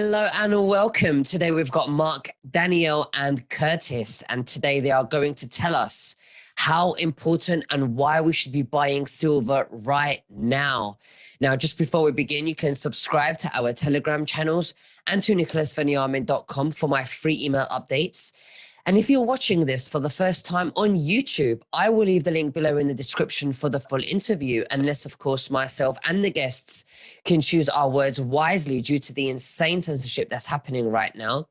Hello and welcome. Today we've got Mark, Danielle, and Curtis, and today they are going to tell us how important and why we should be buying silver right now. Now, just before we begin, you can subscribe to our Telegram channels and to nickveniamin.com for my free email updates. And if you're watching this for the first time on YouTube, I will leave the link below in the description for the full interview, unless, of course, myself and the guests can choose our words wisely due to the insane censorship that's happening right now.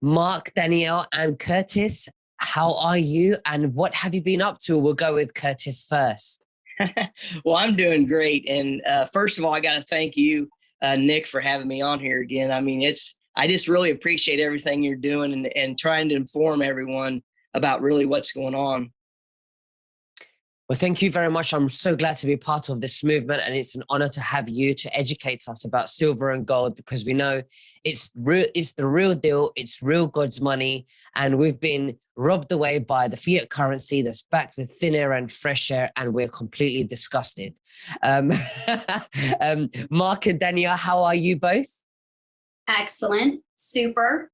Mark, Danielle, and Curtis, how are you and what have you been up to? We'll go with Curtis first. Well, I'm doing great. And first of all, I got to thank you, Nick, for having me on here again. I mean, I just really appreciate everything you're doing and trying to inform everyone about really what's going on. Well, thank you very much. I'm so glad to be part of this movement, and it's an honor to have you to educate us about silver and gold, because we know it's the real deal. It's real God's money, and we've been robbed away by the fiat currency that's backed with thin air and fresh air, and we're completely disgusted. Mark and Danielle, how are you both? Excellent. Super.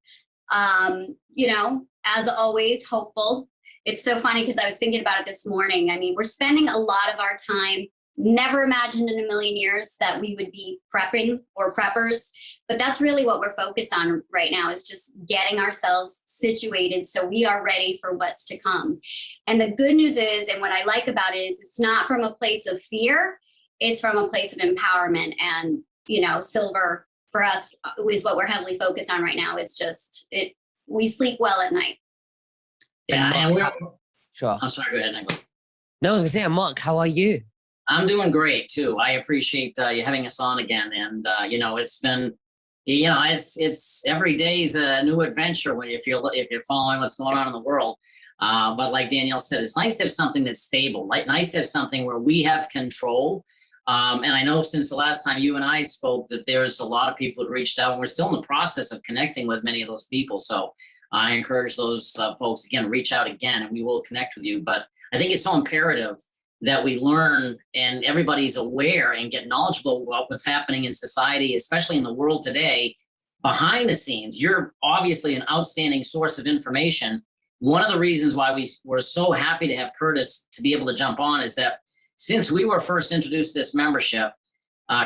As always, hopeful. It's so funny because I was thinking about it this morning. I mean, we're spending a lot of our time, never imagined in a million years that we would be prepping or preppers, but that's really what we're focused on right now, is just getting ourselves situated so we are ready for what's to come. And the good news is, and what I like about it is, it's not from a place of fear, it's from a place of empowerment. And, silver for us is what we're heavily focused on right now. It's just, we sleep well at night. Yeah, and sure. I'm sorry, go ahead, Nicholas. No, I was gonna say, Mark, how are you? I'm doing great too. I appreciate you having us on again, and it's been, it's every day is a new adventure when if you're following what's going on in the world. But like Danielle said, it's nice to have something that's stable, nice to have something where we have control. And I know since the last time you and I spoke that there's a lot of people who reached out, and we're still in the process of connecting with many of those people. So I encourage those folks, again, reach out again and we will connect with you. But I think it's so imperative that we learn and everybody's aware and get knowledgeable about what's happening in society, especially in the world today, behind the scenes. You're obviously an outstanding source of information. One of the reasons why we're so happy to have Curtis to be able to jump on is that since we were first introduced to this membership,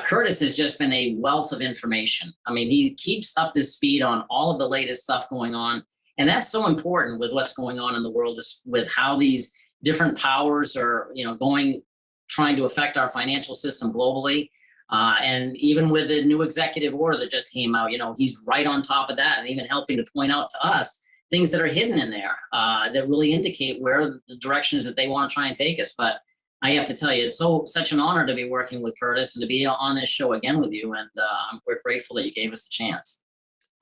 Curtis has just been a wealth of information. I mean, he keeps up to speed on all of the latest stuff going on. And that's so important with what's going on in the world, with how these different powers are, trying to affect our financial system globally. And even with the new executive order that just came out, he's right on top of that, and even helping to point out to us things that are hidden in there that really indicate where the directions that they want to try and take us. But I have to tell you, it's such an honor to be working with Curtis and to be on this show again with you. And we're grateful that you gave us the chance.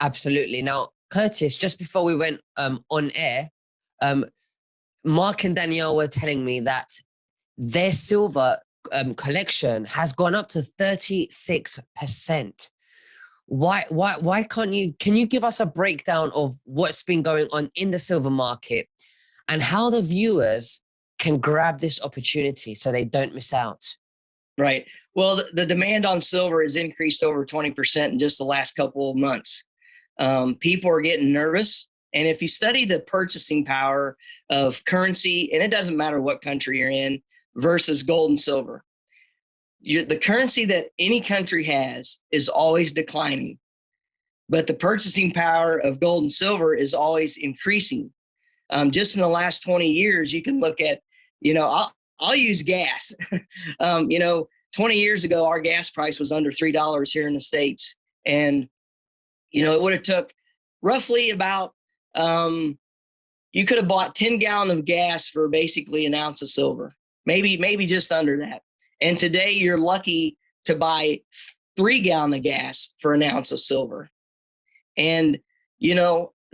Absolutely. Now, Curtis, just before we went on air, Mark and Danielle were telling me that their silver collection has gone up to 36%. Why can you give us a breakdown of what's been going on in the silver market and how the viewers can grab this opportunity so they don't miss out? Right. Well, the demand on silver has increased over 20% in just the last couple of months. People are getting nervous. And if you study the purchasing power of currency, and it doesn't matter what country you're in, versus gold and silver, the currency that any country has is always declining, but the purchasing power of gold and silver is always increasing. Just in the last 20 years, you can look at, I'll use gas. 20 years ago, our gas price was under $3 here in the States. And it would have took roughly about, you could have bought 10 gallons of gas for basically an ounce of silver, maybe just under that. And today you're lucky to buy 3 gallons of gas for an ounce of silver. And,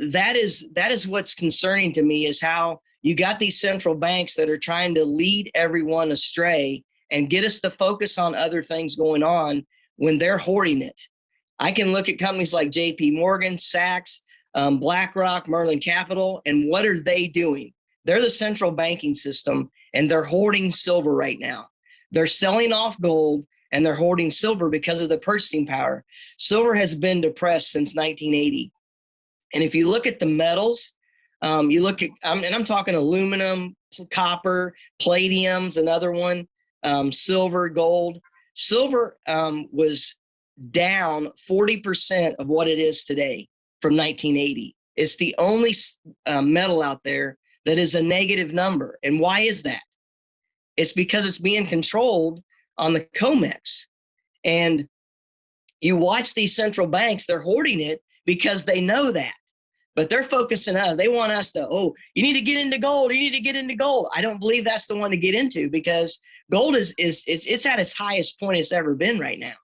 that is what's concerning to me, is how you got these central banks that are trying to lead everyone astray and get us to focus on other things going on when they're hoarding it. I can look at companies like JP Morgan, Sachs, BlackRock, Merlin Capital, and what are they doing? They're the central banking system, and they're hoarding silver right now. They're selling off gold. and they're hoarding silver because of the purchasing power. Silver has been depressed since 1980. And if you look at the metals, you look at, and I'm talking aluminum, copper, palladium's another one, silver, gold. Silver was down 40% of what it is today from 1980. It's the only metal out there that is a negative number. And why is that? It's because it's being controlled on the COMEX. And you watch these central banks, they're hoarding it because they know that. But they're focusing on us. They want us to, oh, you need to get into gold. You need to get into gold. I don't believe that's the one to get into, because gold is it's at its highest point it's ever been right now.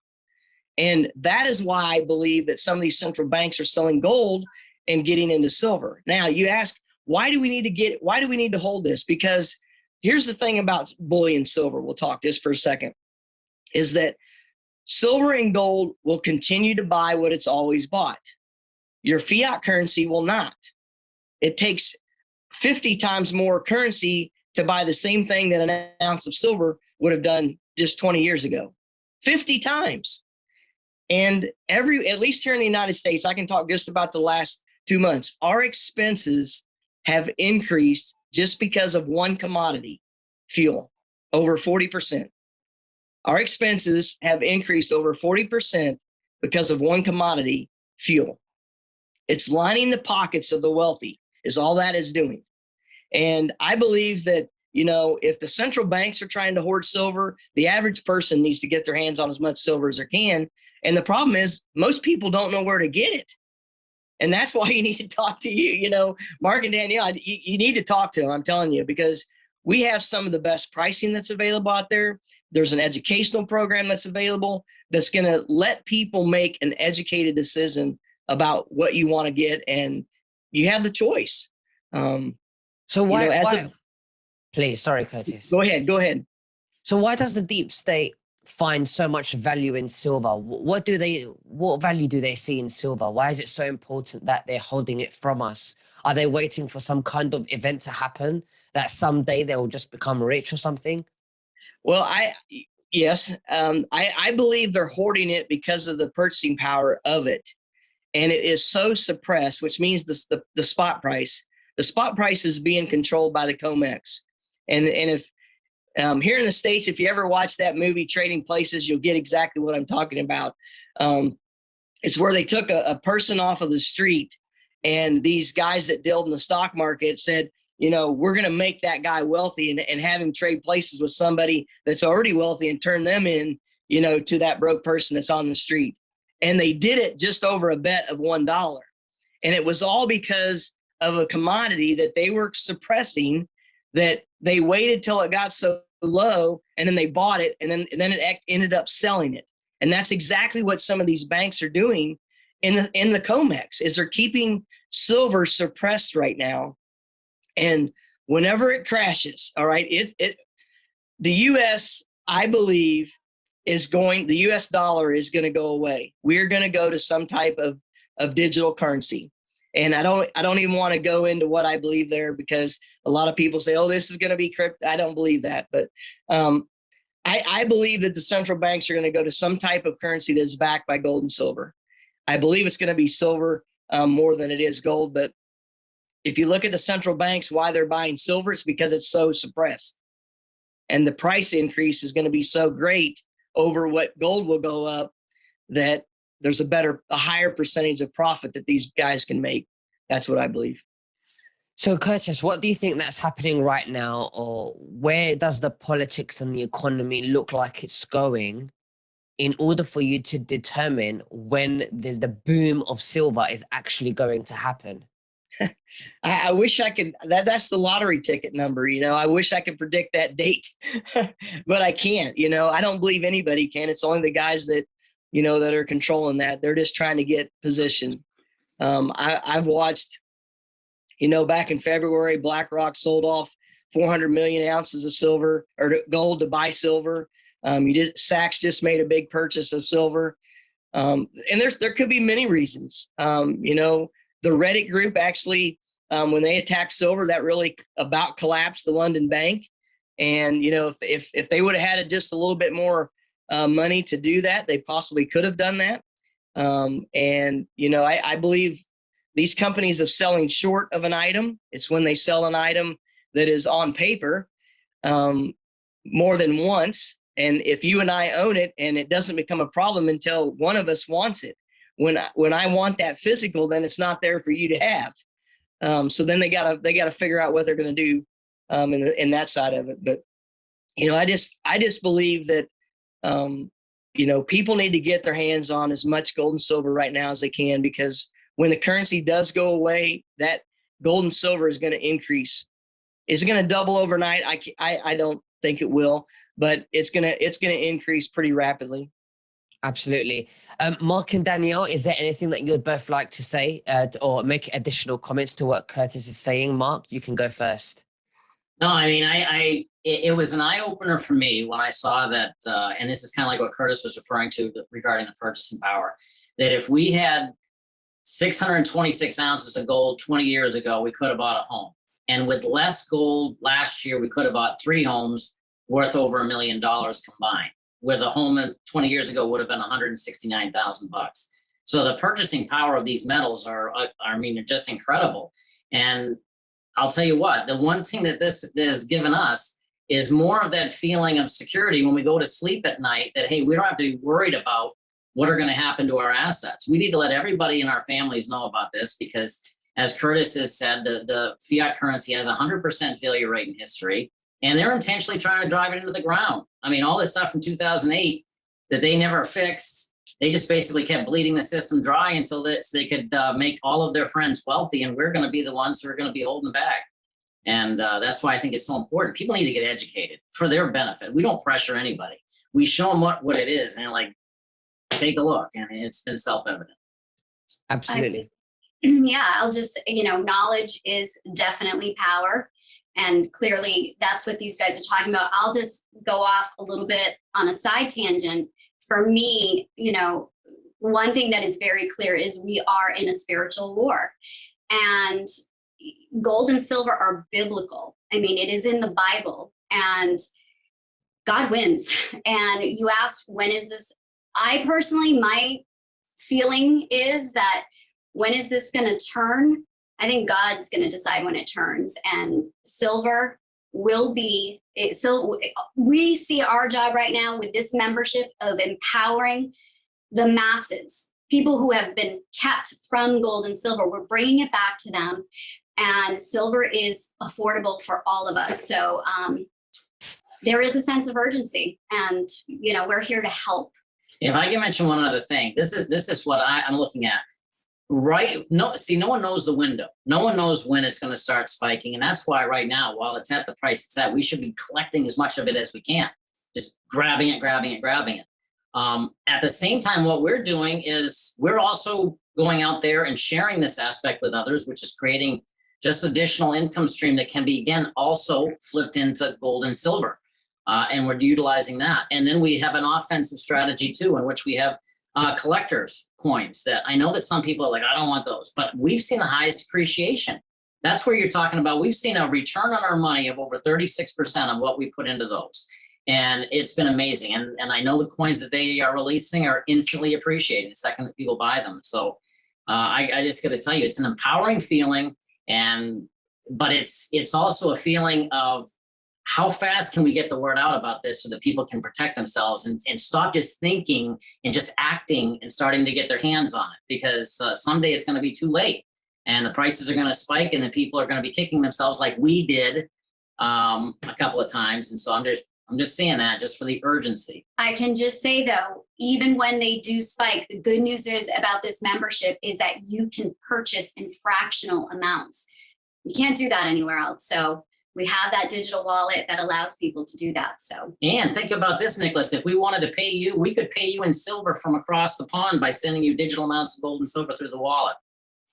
And that is why I believe that some of these central banks are selling gold and getting into silver. Now you ask, why do we need to hold this? Because here's the thing about bullion silver. We'll talk this for a second, is that silver and gold will continue to buy what it's always bought. Your fiat currency will not. It takes 50 times more currency to buy the same thing that an ounce of silver would have done just 20 years ago. 50 times. And at least here in the United States, I can talk just about the last 2 months, our expenses have increased just because of one commodity, fuel, over 40%. Our expenses have increased over 40% because of one commodity, fuel. It's lining the pockets of the wealthy, is all that is doing. And I believe that, if the central banks are trying to hoard silver, the average person needs to get their hands on as much silver as they can. And the problem is most people don't know where to get it. And that's why you need to talk to Mark and Danielle, you need to talk to them, I'm telling you, because we have some of the best pricing that's available out there. There's an educational program that's available that's going to let people make an educated decision about what you want to get, and you have the choice. So please, sorry, Curtis. Go ahead. So why does the deep state find so much value in silver? What value do they see in silver? Why is it so important that they're holding it from us? Are they waiting for some kind of event to happen that someday they'll just become rich or something? Well, yes, I believe they're hoarding it because of the purchasing power of it. And it is so suppressed, which means the spot price. The spot price is being controlled by the COMEX. And if here in the States, if you ever watch that movie Trading Places, you'll get exactly what I'm talking about. It's where they took a person off of the street, and these guys that dealt in the stock market said, we're going to make that guy wealthy and have him trade places with somebody that's already wealthy and turn them in, to that broke person that's on the street. And they did it just over a bet of $1. And it was all because of a commodity that they were suppressing, that they waited till it got so low and then they bought it, and then it ended up selling it. And that's exactly what some of these banks are doing in the COMEX, is they're keeping silver suppressed right now. And whenever it crashes, all right, the US, I believe, the US dollar is going to go away. We're going to go to some type of digital currency. And I don't even want to go into what I believe there, because a lot of people say, oh, this is going to be crypto. I don't believe that. But I believe that the central banks are going to go to some type of currency that's backed by gold and silver. I believe it's going to be silver more than it is gold. But if you look at the central banks, why they're buying silver, it's because it's so suppressed. And the price increase is going to be so great over what gold will go up, that there's a higher percentage of profit that these guys can make. That's what I believe. So Curtis, what do you think that's happening right now, or where does the politics and the economy look like it's going, in order for you to determine when there's the boom of silver is actually going to happen? I wish I could, that's the lottery ticket number, I wish I could predict that date, but I can't, I don't believe anybody can. It's only the guys that, that are controlling that. They're just trying to get position. I've watched, back in February, BlackRock sold off 400 million ounces of silver or gold to buy silver. Sachs just made a big purchase of silver. And there could be many reasons. The Reddit group actually, when they attacked silver, that really about collapsed the London Bank. And, if they would have had just a little bit more money to do that, they possibly could have done that. And, you know, I believe these companies of selling short of an item, it's when they sell an item that is on paper more than once. And if you and I own it, and it doesn't become a problem until one of us wants it. When I want that physical, then it's not there for you to have. So then they gotta figure out what they're gonna do in that side of it. But you know, I just believe that you know, people need to get their hands on as much gold and silver right now as they can, because when the currency does go away, that gold and silver is going to increase. Is it going to double overnight? I don't think it will, but it's going to increase pretty rapidly. Absolutely. Mark and Danielle, is there anything that you'd both like to say or make additional comments to what Curtis is saying? Mark, you can go first. No, I mean, it was an eye opener for me when I saw that, and this is kind of like what Curtis was referring to regarding the purchasing power, that if we had 626 ounces of gold 20 years ago, we could have bought a home. And with less gold last year, we could have bought 3 homes worth over $1 million combined, where the home 20 years ago would have been $169,000. So the purchasing power of these metals are just incredible. And I'll tell you what, the one thing that this has given us is more of that feeling of security when we go to sleep at night, that, hey, we don't have to be worried about what are going to happen to our assets. We need to let everybody in our families know about this, because as Curtis has said, the fiat currency has a 100% failure rate in history, and they're intentionally trying to drive it into the ground. I mean, all this stuff from 2008 that they never fixed, they just basically kept bleeding the system dry until they could make all of their friends wealthy, and we're going to be the ones who are going to be holding back. And that's why I think it's so important. People need to get educated for their benefit. We don't pressure anybody. We show them what it is, and like, take a look, and it's been self-evident. Absolutely. Yeah, I'll just, you know, knowledge is definitely power. And clearly that's what these guys are talking about. I'll just go off a little bit on a side tangent. For me, you know, one thing that is very clear is we are in a spiritual war, and gold and silver are biblical. I mean, it is in the Bible, and God wins. And you asked, when is this? I personally, my feeling is that, when is this going to turn? I think God's going to decide when it turns, and silver will be. So we see our job right now with this membership of empowering the masses, people who have been kept from gold and silver. We're bringing it back to them, and silver is affordable for all of us. So there is a sense of urgency, and you know, we're here to help. If I can mention one other thing, this is what I'm looking at. Right. No one knows the window. No one knows when it's going to start spiking. And that's why right now, while it's at the price it's at, we should be collecting as much of it as we can. Just grabbing it. At the same time, what we're doing is we're also going out there and sharing this aspect with others, which is creating just additional income stream that can be, again, also flipped into gold and silver. And we're utilizing that. And then we have an offensive strategy too, in which we have collectors coins that I know that some people are like, I don't want those, but we've seen the highest appreciation. That's where you're talking about. We've seen a return on our money of over 36% of what we put into those. And it's been amazing. And I know the coins that they are releasing are instantly appreciating the second that people buy them. So I just got to tell you, it's an empowering feeling. But it's also a feeling of, how fast can we get the word out about this so that people can protect themselves and stop just thinking and just acting and starting to get their hands on it? Because someday it's going to be too late, and the prices are going to spike, and then people are going to be kicking themselves like we did a couple of times. And so I'm just saying that just for the urgency. I can just say though, even when they do spike, the good news is about this membership is that you can purchase in fractional amounts. You can't do that anywhere else. So we have that digital wallet that allows people to do that. So, and think about this, Nicholas. If we wanted to pay you, we could pay you in silver from across the pond by sending you digital amounts of gold and silver through the wallet.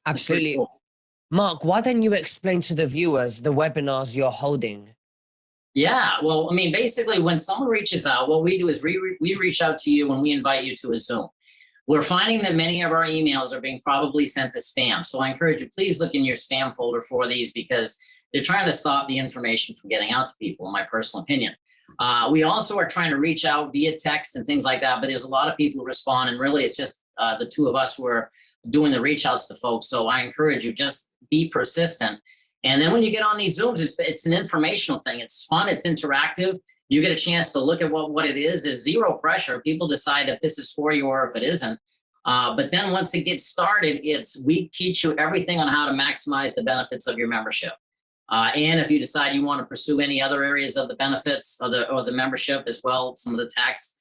Absolutely. Cool. Mark, why don't you explain to the viewers the webinars you're holding? Yeah, well, I mean, basically, when someone reaches out, what we do is we reach out to you when we invite you to a Zoom. We're finding that many of our emails are being probably sent as spam. So I encourage you, please look in your spam folder for these, because they're trying to stop the information from getting out to people, in my personal opinion. We also are trying to reach out via text and things like that, but there's a lot of people who respond, and really it's just the two of us who are doing the reach outs to folks. So I encourage you, just be persistent. And then when you get on these Zooms, it's an informational thing. It's fun, it's interactive. You get a chance to look at what it is. There's zero pressure. People decide if this is for you or if it isn't. But then once it gets started, we teach you everything on how to maximize the benefits of your membership. And if you decide you want to pursue any other areas of the benefits or the membership as well, some of the tax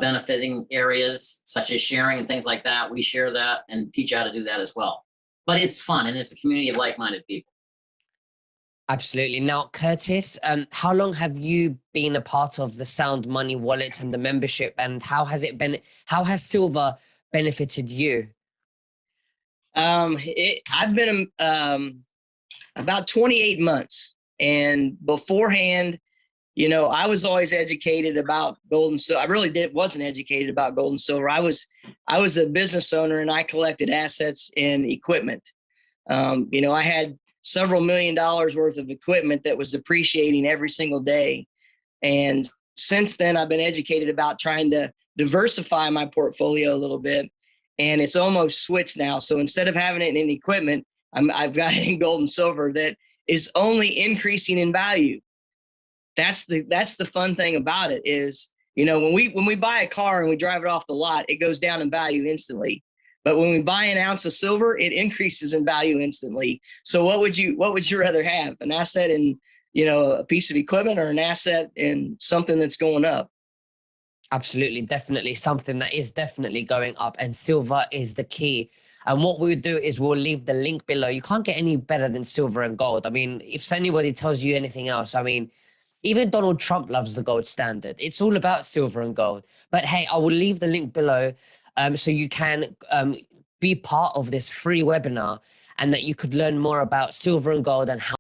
benefiting areas such as sharing and things like that, we share that and teach you how to do that as well. But it's fun, and it's a community of like-minded people. Absolutely. Now, Curtis, how long have you been a part of the Sound Money Wallet and the membership, and how has Silver benefited you? I've been about 28 months, and beforehand, I was always educated about gold and silver. I really wasn't educated about gold and silver. I was a business owner, and I collected assets and equipment. I had several $1 million worth of equipment that was depreciating every single day. And since then, I've been educated about trying to diversify my portfolio a little bit. And it's almost switched now. So instead of having it in equipment, I've got it in gold and silver that is only increasing in value. That's the fun thing about it is, when we buy a car and we drive it off the lot, it goes down in value instantly. But when we buy an ounce of silver, it increases in value instantly. So what would you rather have? An asset in, a piece of equipment, or an asset in something that's going up? Absolutely, definitely something that is definitely going up, and silver is the key. And what we would do is we'll leave the link below. You can't get any better than silver and gold. I mean, if anybody tells you anything else, I mean, even Donald Trump loves the gold standard. It's all about silver and gold. But hey, I will leave the link below so you can be part of this free webinar, and that you could learn more about silver and gold and how